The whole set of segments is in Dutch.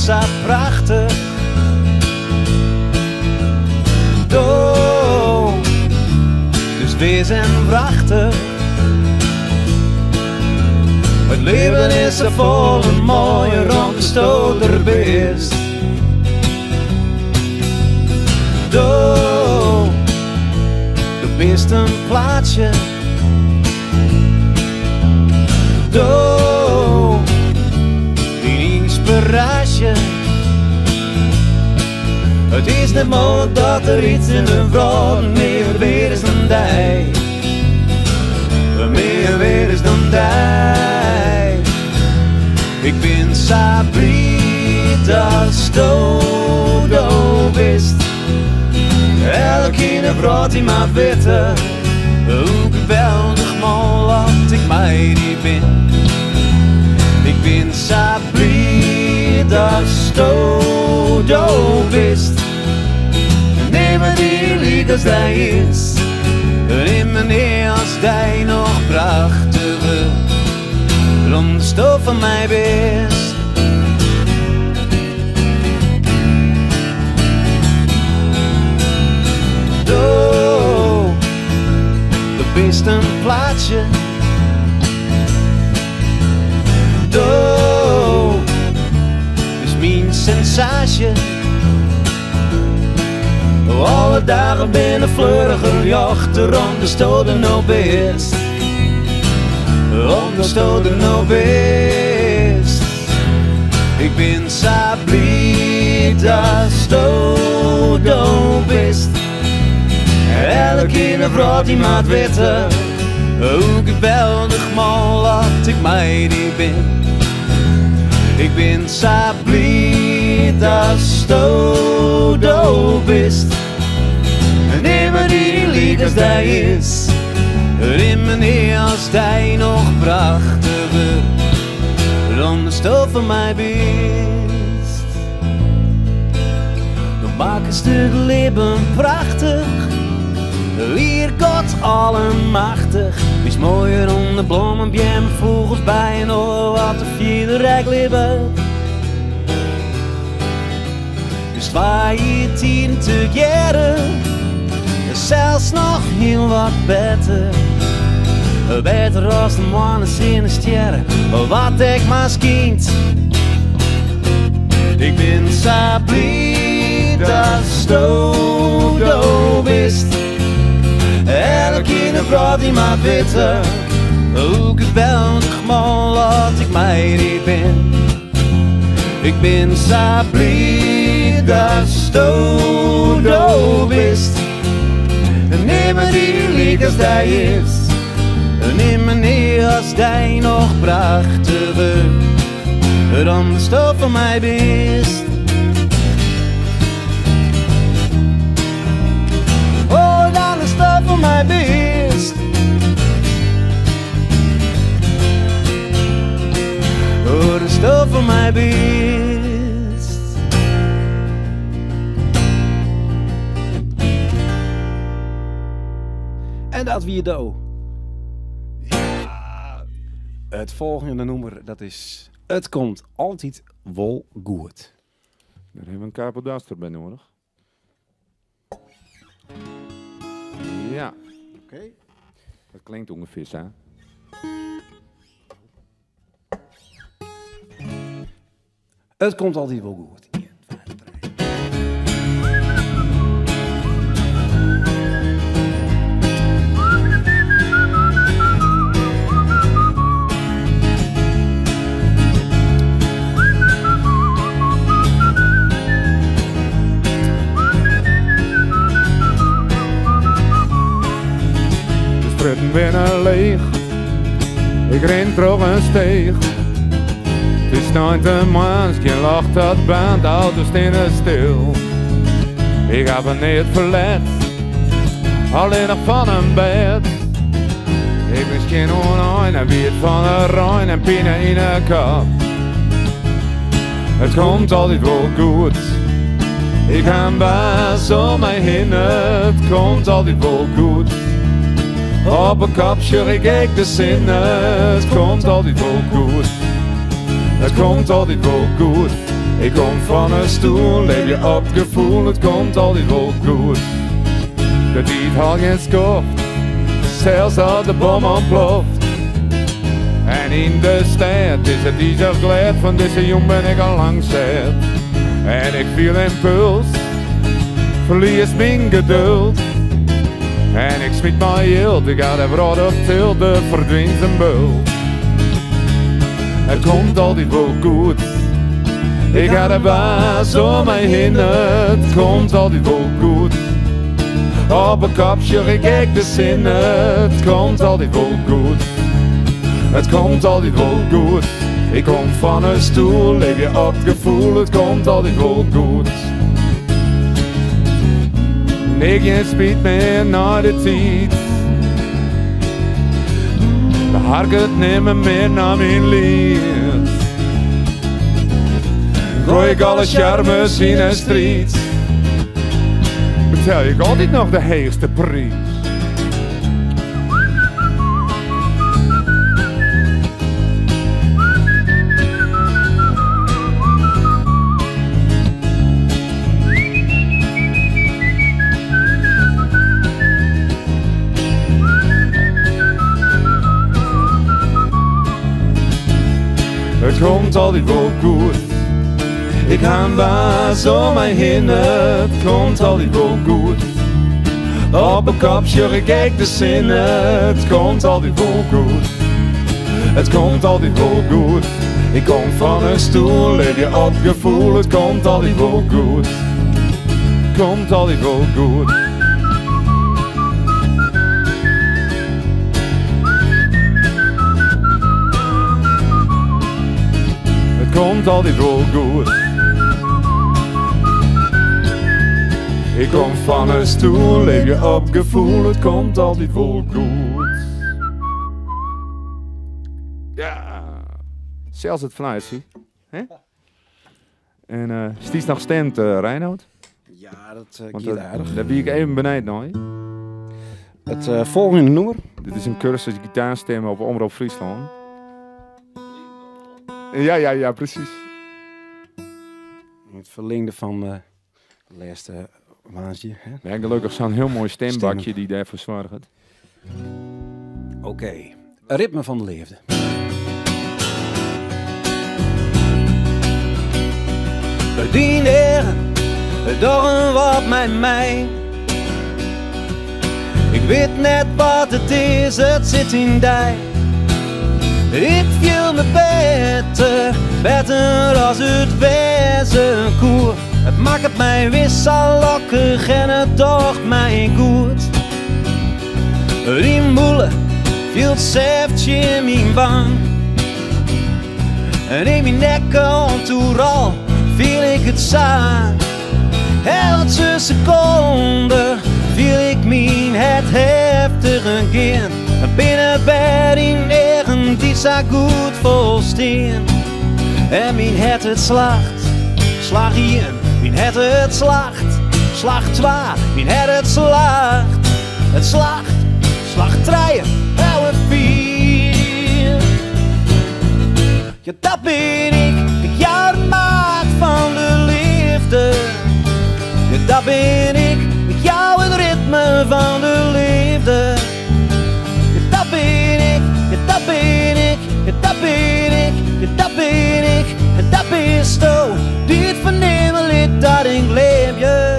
zo prachtig. Dus wees en prachtig. Het leven is zo vol en mooier omdat je er bent. De best een plaatsje. Die inspiratie. Het is net mooi dat er iets in de wereld meer weer is dan jij. Meer weer is dan jij. Ik ben zo blij dat je wist. Elke vrouw die maar weten hoe geweldig mooi dat ik mij die ben. Ik ben zo blij dat je wist. Neem me die lief als hij is. Neem me neer als hij nog prachtiger rond de stof van mij best. De best een plaatsje. Is mijn sensatie. Alle dagen binnen vleuriger jacht rond de stoden no best. Rond de stoden no best. Ik ben zo blij dat je best. Elke vrouw die maar weten hoe geweldig mooi dat ik mij die ben. Ik ben zo blij dat je best. Neem me die lief als hij is. Neem me neer als hij nog prachtiger dan de stof van mij best. We maken een stuk leven prachtig. Hier God allemachtig. Is mooier dan de bloemen, bien vogels bij en oor wat de vierde rijk leven. Dus 2 te jaren. Zelfs nog heel wat beter. Beter als de mannen in de sterren. Wat ik maar kind. Ik ben zo blij dat je wist. Elke vrouw die maar weten hoe geweldig mooi dat ik mij die ben. Ik ben zo blij dat je wist. Neem me die lief als hij is. Neem me neer als hij nog prachtiger dan de stof van mij best. Oh, dan de stof van mij best. Oh, de stof van mij best. En dat wie do. Ja. Het volgende nummer, dat is Het komt altijd wel goed. Daar hebben we een kapodaster bij nodig. Ja. Oké. Dat klinkt ongeveer zo. Het komt altijd wel goed. Strutten binnen leeg, ik ren terug een steeg. Het is nooit een mens, je lacht dat band, de auto's staan stil. Ik heb er niet verlet, alleen nog van een bed. Ik ben geen onheim en wie het van een rein en pinnen in een kop. Het komt altijd wel goed, ik ga best om mij heen, het komt altijd wel goed. Op een kapje ik de zinnen, het komt altijd wel goed. Het komt altijd wel goed, Ik kom van een stoel, leef je op het gevoel, het komt altijd wel goed. De tijd had geen skoft, zelfs als de bom ontploft. En in de stad is het niet zo glad, van deze jong ben ik al lang zet. En ik viel een puls, verlies mijn geduld. En ik smiet mijn hield, ik ga er rot op til, de verdwijnt zijn bult. Het komt altijd wel goed, ik ga er baas om mij heen, het komt altijd wel goed. Op een kapje ik kijk de zin, het komt altijd wel goed. Het komt altijd wel goed. Ik kom van een stoel, leef je op het gevoel, het komt altijd wel goed. Nee, geen spijt meer naar de tijd. De hark het nemen meer naar mijn lied. Gooi ik alle charmes in een strijd. Betaal ik altijd nog de heerste prijs. Het komt altijd wel goed. Ik ga een baas om mij heen, het komt altijd wel goed. Op een kapje ik kijk de zin, het komt altijd wel goed. Het komt altijd wel goed. Ik kom van een stoel, leef je op gevoel, het komt altijd wel goed. Komt altijd wel goed. Komt altijd wel goed. Ik kom van een stoel, leef je op gevoel, het komt altijd wel goed. Ja, zelfs het vanuit zie. En stiet nog stemt, Reinoud? Ja, dat gaat aardig. Daar ben ik even beneden nou. Het volgende nummer. Dit is een cursus gitaarstemmen op Omroep Friesland. Ja, precies. Het verlengde van de laatste waanzin. Ja, gelukkig zo'n heel mooi stembakje die daarvoor zorgt. Oké, ritme van de liefde. Die heren, door wat met mij. Ik weet net wat het is, het zit in dij. Het viel me beter als het wezen koer. Het maakt het mij wissellokkig en het docht mij goed. Die moele viel het zeftje in mijn wang. En in mijn nek al viel ik het zaan. Elke seconde viel ik mijn het heftig een keer. Binnen bed in egen die zo goed volsteen. En mijn het slacht, slag 1, mijn het slacht, slag 2, mijn het slacht, slag 3, en 4. Ja, dat ben ik jou de maat van de liefde. Ja, dat ben ik jou het ritme van de liefde. Dat ben ik, dat ben ik, dat ben ik, dat ben ik, en dat bist du. Dit vernemen lid dat ik leef je.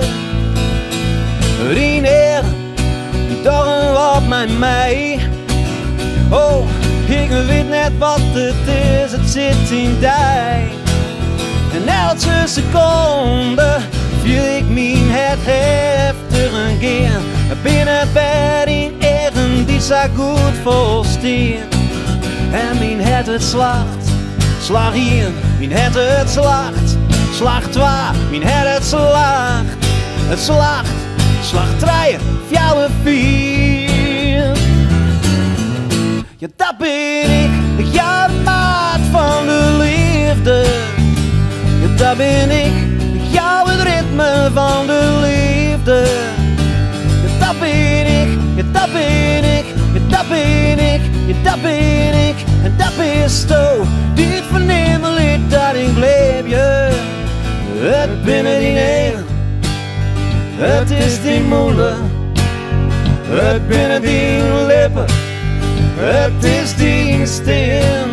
Rien her, door wat met mij. Oh, ik weet net wat het is, het zit in dij. En elke seconde viel ik mijn het heftig een keer. Binnen bed in egen die zo goed volsteen. En mijn het slacht, slag 1, mijn het slacht, slag 2, mijn het slacht, slag 3, 4. Ja, dat ben ik, ja, de maat van de liefde. Ja, dat ben ik jou het ritme van de liefde. Ja, dat ben ik, ja, dat ben ik, ja, dat ben ik, ja, dat ben ik, en dat bist du. Dit vernemen lid dat ik leef je. binnen die negen. Het is die moeder, het binnen die lippen. Het is die stem,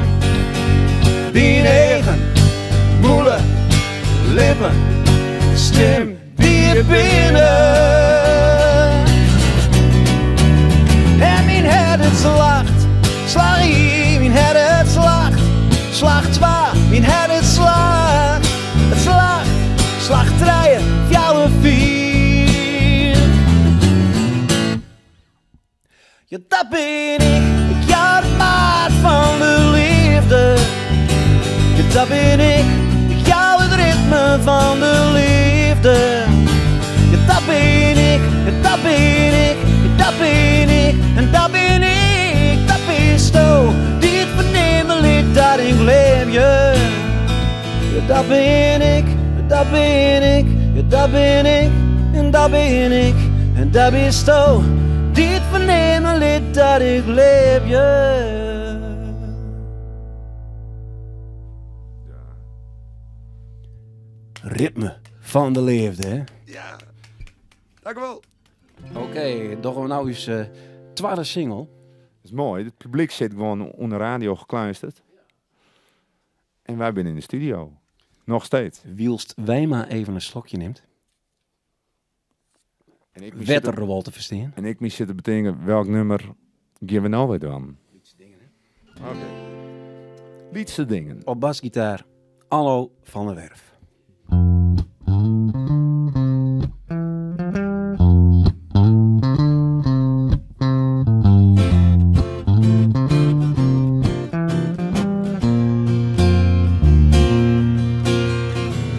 die negen, moeder, lippen, stem, die binnen. En mijn hart slacht, slag hier, mijn hart slacht, slag 2, mijn hart slacht, het slacht, slag 3, 4, 4. Ja, dat ben ik jou het maat van de liefde. Ja, dat ben ik jou het ritme van de liefde. Ja, dat ben ik, ja, dat ben ik, ja, dat ben ik, en dat ben ik, dat bist du. Dit vernemen lied dat ik leef je. Ja, dat ben ik, ja, dat ben ik, ja, dat ben ik, en dat ben ik, en dat bist du. Dit vernemen lied dat ik leef je. Ritme van de liefde, hè? Ja, dank u wel. Oké, dan gaan we nou eens tweede single. Dat is mooi, het publiek zit gewoon onder radio gekluisterd. En wij zijn in de studio. Nog steeds. Wielst wij maar even een slokje neemt. En ik Werd er wel te verstaan. En ik mis zitten betekenen welk nummer gaan we nou weer dan? Liedse dingen, hè? Oké. Liedse dingen. Op basgitaar, Allo van der Werf.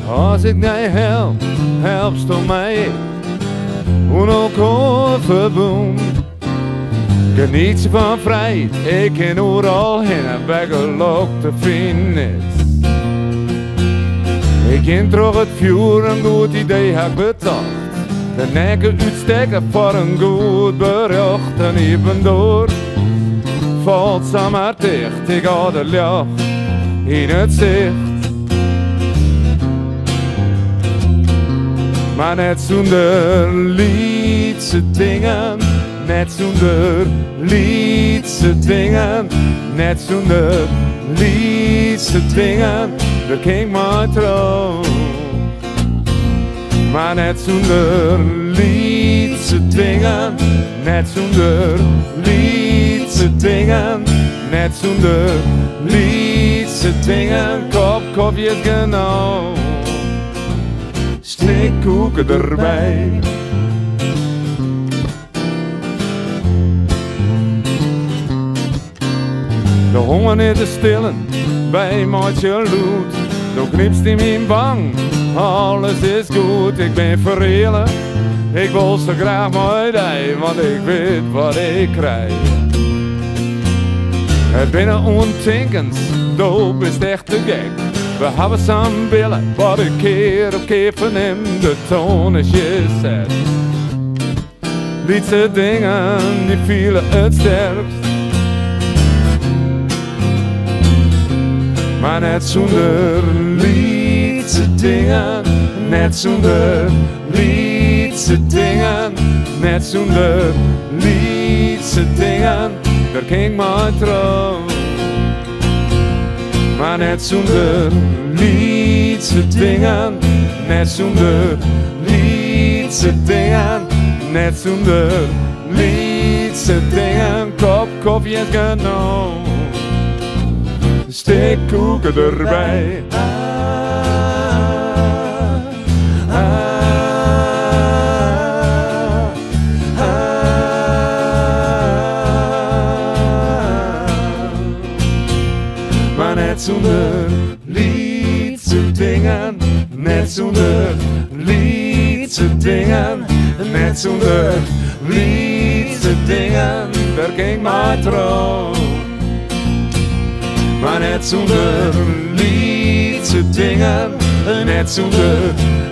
Als ik mij help, helpst du mij. Uno verboen. Geniet ze van vrijheid, ik kan overal heen en weggelok te vinden is. Ik kan terug het vuur, een goed idee heb bedacht. De nekken uitsteken voor een goed bericht. En even door valt ze maar dicht. Ik had de licht in het zicht. Maar net zonder liedse dingen, net zonder liedse dingen, net zonder liedse dingen, daar ging mijn trouw. Maar net zonder liedse dingen, net zonder liedse dingen, net zonder liedse dingen, kopjes genau. Steekkoeken erbij. De honger is te stillen bij Maatje Loet. Dan knipst hij mijn bang, alles is goed. Ik ben verrelen, ik wil zo graag mooi die, want ik weet wat ik krijg. Het binnen ontinkens, doop is echt te gek. We hebben samen billen, wat een keer op keer van hem de toon is gezet. Liedse dingen, die vielen het sterkst. Maar net zonder liedse dingen, net zonder liedse dingen, net zonder liedse dingen, daar ging mijn trouw. Maar net zonder liedse dingen, net zonder liedse dingen, net zonder liedse dingen, kopjes genau. Steekkoeken erbij. Maar net zonder liedse dingen, net zonder liedse dingen, net zonder liedse dingen, daar ging mijn trouw. Maar net zonder liedse dingen, net zonder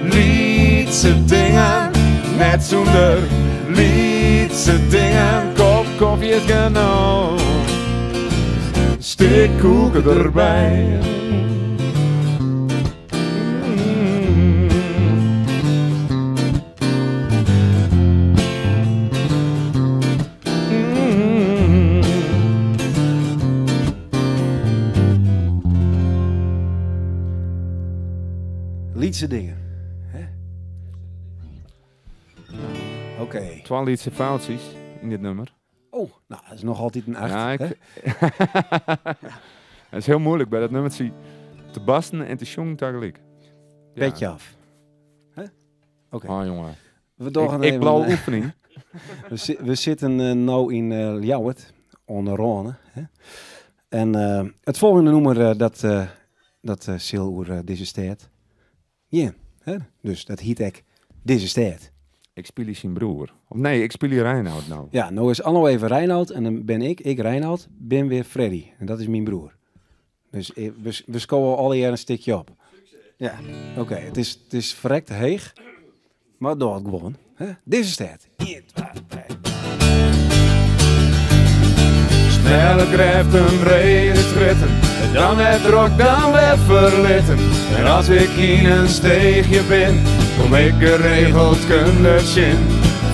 liedse dingen, net zonder liedse dingen, kopjes genau. Steekkoeken erbij. liedse dingen. Oké. 12 liedse foutjes in dit nummer. Oh, nou, dat is nog altijd een 8. Ja, hè? Het is heel moeilijk bij dat nummertje te basten en te zongen tegelijk. Ja. Petje af. Oké. Oh jongen. We doorgaan Ik even, blauwe oefening. we zitten nu in Ljouwert, onder Rhône. Hè? En het volgende nummer dat zal over deze stad. Ja, hè? Dus dat heet ik deze stad. Ik speel hier zijn broer. Of nee, ik speel hier Reinoud nou. Ja, nou is Anno even Reinoud en dan ben ik Reinoud, ben weer Freddy. En dat is mijn broer. Dus we scoren alle jaar een stukje op. Ja, oké. Het is verrekt heeg, maar door het gewoon. Hè? Deze stad. 1, 2, 3. Snelle grijpt een brede stritten, dan het rok, dan weer verlitten. En als ik in een steegje ben, kom ik geregeld kundig in.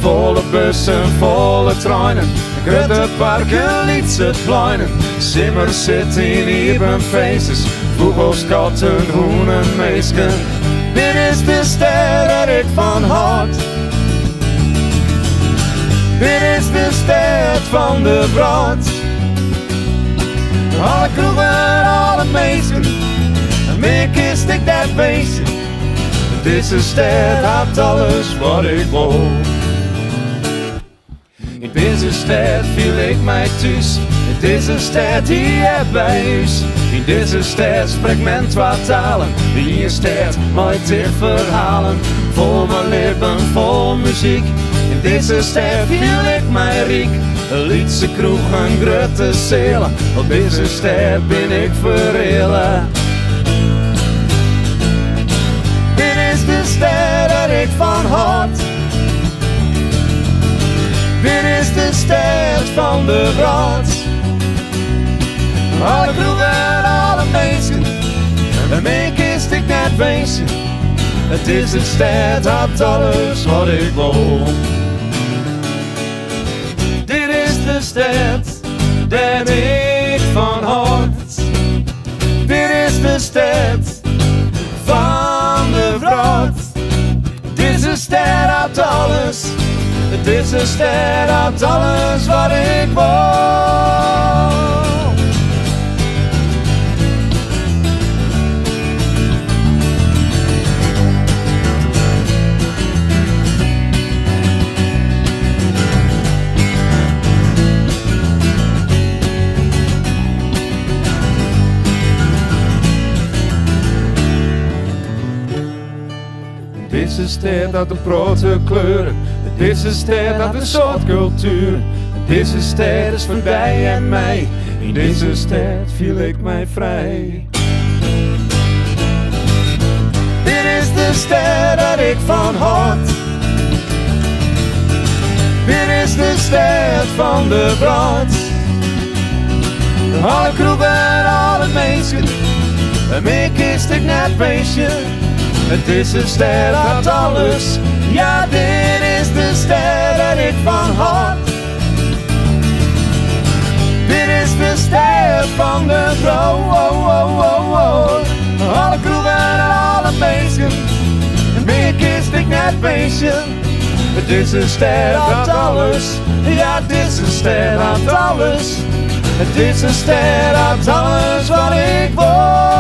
Volle bussen, volle treinen, grote parken, lietse pleinen. Simmers zitten in een feestjes, vogels, katten, hoenen, meesken. Dit is de stad dat ik van houd. Dit is de stad van de brood. Alle kroegen, alle meisken, en meer kist ik dat beestje. Deze stad had alles wat ik wou. In deze stad viel ik mij thuis, in deze stad hier bij huis. In deze stad spreekt men 2 talen, hier stad mooi tig verhalen. Vol mijn lippen, vol muziek, in deze stad viel ik mij riek. Een lietse kroeg, een grote zelen, op deze stad ben ik verrelen. Dit is de stad dat ik van houd. Dit is de stad van de brood. Alle kroegen, alle mensen, en meer kist ik net beestje. Het is de stad, had alles wat ik wil. Dit is de stad, dat ik van houd. Dit is de stad van de brood. Dit is de stad, had alles. Het is de stad, had alles wat ik wil. Deze stad had de grote kleuren, deze stad had een soort cultuur. Deze stad is voor jij en mij, in deze stad viel ik mij vrij. Dit is de stad dat ik van houd. Dit is de stad van de brood. Alle kroegen, alle mensen, en meer kist ik net beestje. Het is de stad, had alles. Ja, dit is de stad dat ik van houd. Dit is de stad van de vrouw. Alle kroegen, alle mensen, en meer kist ik net beestje. Het is de stad, had alles. Ja, dit is de stad, had alles. Het is de stad, had alles wat ik wil.